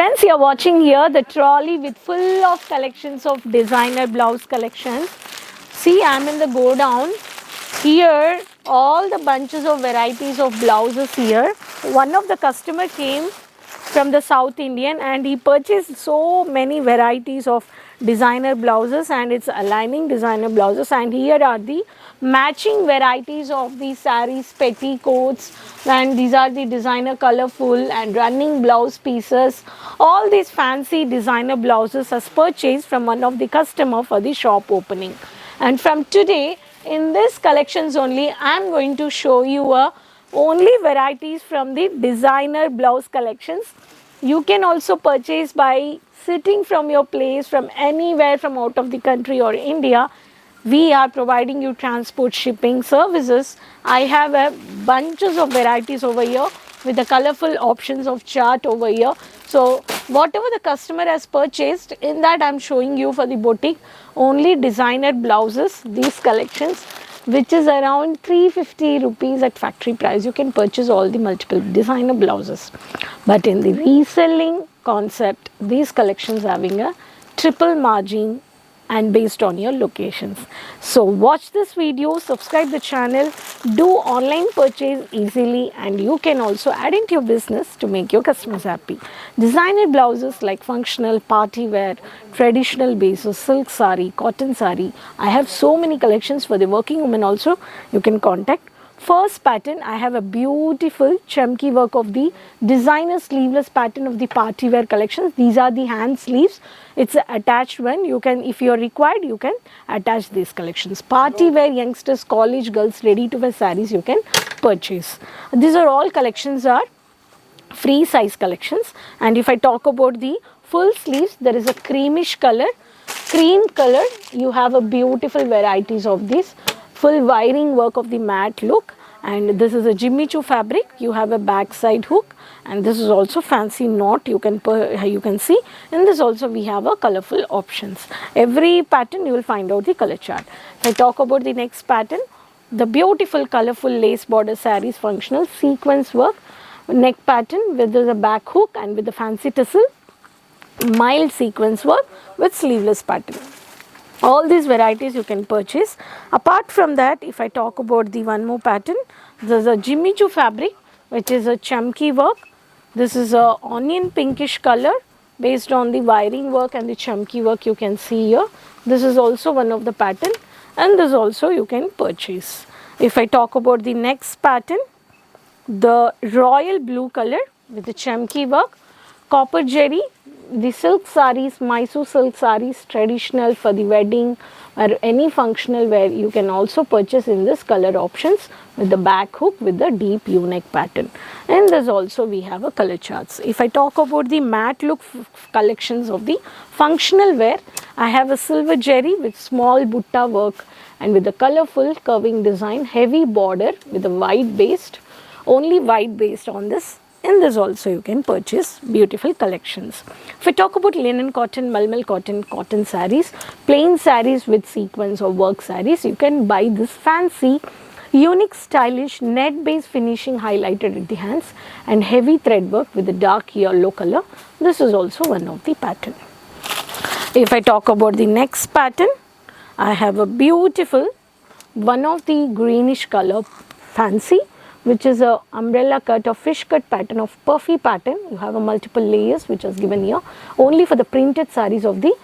Friends, you are watching here the trolley with full of collections of designer blouse collections. See, I am in the go down. Here, all the bunches of varieties of blouses here. One of the customer came from the South Indian and he purchased so many varieties of designer blouses, and it's aligning designer blouses, and here are the matching varieties of the sarees, petticoats, and these are the designer colorful and running blouse pieces. All these fancy designer blouses as purchased from one of the customer for the shop opening. And from today in this collections only, I am going to show you only varieties from the designer blouse collections. You can also purchase by sitting from your place, from anywhere, from out of the country or India. We are providing you transport shipping services. I have a bunches of varieties over here with the colorful options of chart over here. So whatever the customer has purchased, in that I am showing you for the boutique only designer blouses, these collections, which is around 350 rupees at factory price. You can purchase all the multiple designer blouses. But in the reselling concept, these collections having a triple margin and based on your locations. So watch this video, subscribe the channel, do online purchase easily, and you can also add into your business to make your customers happy. Designer blouses like functional, party wear, traditional basis, silk sari, cotton sari. I have so many collections for the working woman also. You can contact. First pattern, I have a beautiful chunky work of the designer sleeveless pattern of the party wear collections. These are the hand sleeves. It's an attached one. You can, if you are required, you can attach these collections. Party wear youngsters, college girls, ready to wear sarees you can purchase. These are all collections are free size collections. And if I talk about the full sleeves, there is a creamish color, cream color. You have a beautiful varieties of these. Full wiring work of the matte look, and this is a Jimmy Choo fabric. You have a backside hook, and this is also fancy knot. You can see. In this also we have a colorful options. Every pattern you will find out the color chart. If I talk about the next pattern, the beautiful colorful lace border sarees, functional sequence work, neck pattern with a back hook and with the fancy tassel, mild sequence work with sleeveless pattern. All these varieties you can purchase. Apart from that, if I talk about the one more pattern, there is a Jimmy Choo fabric, which is a chunky work. This is a onion pinkish color based on the wiring work and the chunky work you can see here. This is also one of the pattern, and this also you can purchase. If I talk about the next pattern, the royal blue color with the chunky work, copper jerry, the silk sarees, Mysore silk sarees, traditional for the wedding or any functional wear, you can also purchase in this color options with the back hook with the deep U-neck pattern. And there's also we have a color charts. If I talk about the matte look collections of the functional wear, I have a silver jerry with small butta work and with the colorful curving design, heavy border with a white based, only white based on this. In this also you can purchase beautiful collections. If I talk about linen cotton, malmal cotton, cotton sarees, plain sarees with sequins or work sarees, you can buy this fancy, unique, stylish net based finishing highlighted at the hands and heavy thread work with a dark yellow color. This is also one of the pattern. If I talk about the next pattern, I have a beautiful one of the greenish color fancy, which is a umbrella cut or fish cut pattern of puffy pattern. You have a multiple layers which is given here only for the printed sarees of the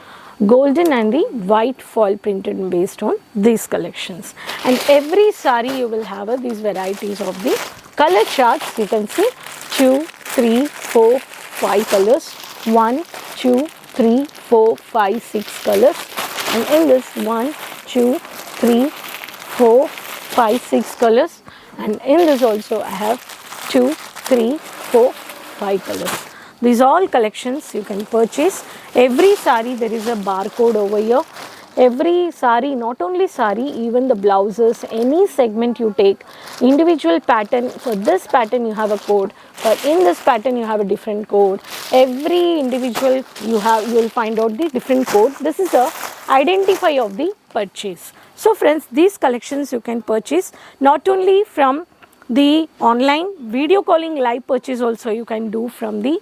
golden and the white foil printed based on these collections. And every saree you will have these varieties of the color charts. You can see 2, 3, 4, 5 colors, 1, 2, 3, 4, 5, 6 colors, and in this 1, 2, 3, 4, 5, 6 colors. And in this also I have 2, 3, 4, 5 colors. These all collections you can purchase. Every saree there is a barcode over here. Every saree, not only saree, even the blouses, any segment you take, individual pattern. For this pattern you have a code. For in this pattern you have a different code. Every individual you will find out the different code. This is a identifier of the purchase. So friends, these collections you can purchase not only from the online video calling live purchase also you can do from the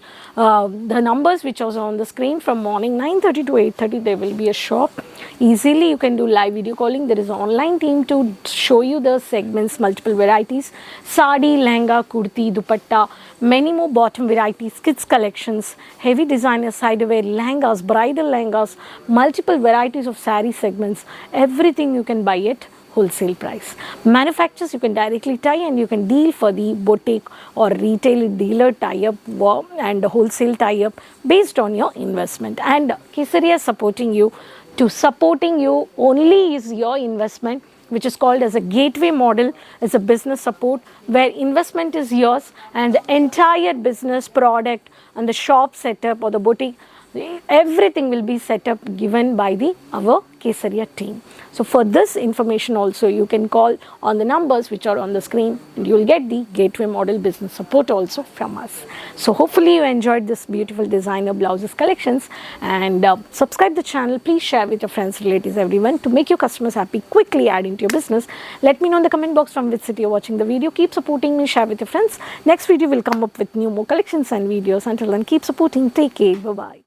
numbers which are on the screen. From morning 9:30 to 8:30 there will be a shop. Easily you can do live video calling. There is an online team to show you the segments, multiple varieties, sari, lehenga, kurti, dupatta, many more bottom varieties, kids collections, heavy designer sidewear, lehengas, bridal lehengas, multiple varieties of sari segments. Everything you can buy it wholesale price. Manufacturers you can directly tie and you can deal for the boutique or retail dealer tie-up and wholesale tie-up based on your investment. And Kesaria supporting you only is your investment, which is called as a gateway model, as a business support where investment is yours and the entire business product and the shop setup or the boutique, everything will be set up given by our Kesaria team. So for this information also you can call on the numbers which are on the screen and you will get the gateway model business support also from us. So hopefully you enjoyed this beautiful designer blouses collections, and subscribe the channel. Please share with your friends, relatives, everyone to make your customers happy. Quickly add into your business. Let me know in the comment box from which city you're watching the video. Keep supporting me, share with your friends. Next video will come up with new more collections and videos. Until then, keep supporting. Take care. Bye-bye.